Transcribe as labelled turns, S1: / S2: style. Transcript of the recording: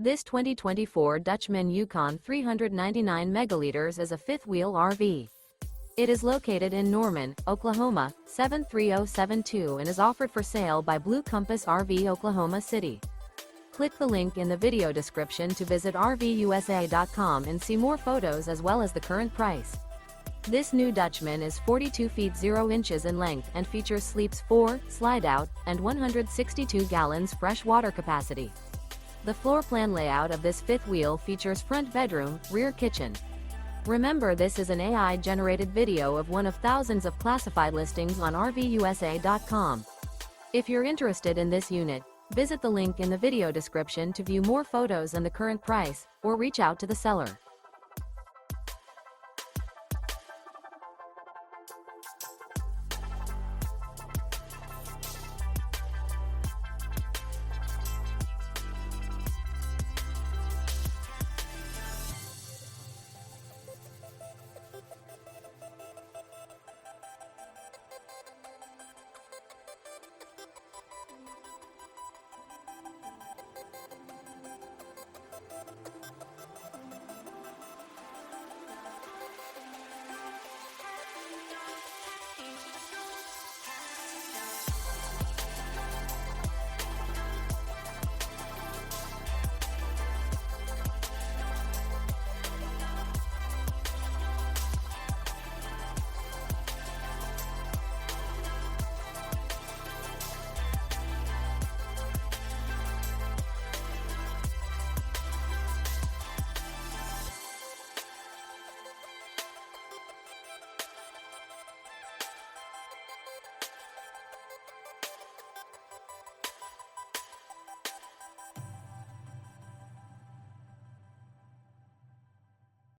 S1: This 2024 Dutchmen Yukon 399ML is a fifth-wheel RV. It is located in Norman, Oklahoma, 73072 and is offered for sale by Blue Compass RV Oklahoma City. Click the link in the video description to visit RVUSA.com and see more photos as well as the current price. This new Dutchmen is 42 feet 0 inches in length and features sleeps 4, slide-out, and 162 gallons fresh water capacity. The floor plan layout of this fifth wheel features front bedroom, rear kitchen. Remember, this is an AI-generated video of one of thousands of classified listings on RVUSA.com. If you're interested in this unit, visit the link in the video description to view more photos and the current price, or reach out to the seller.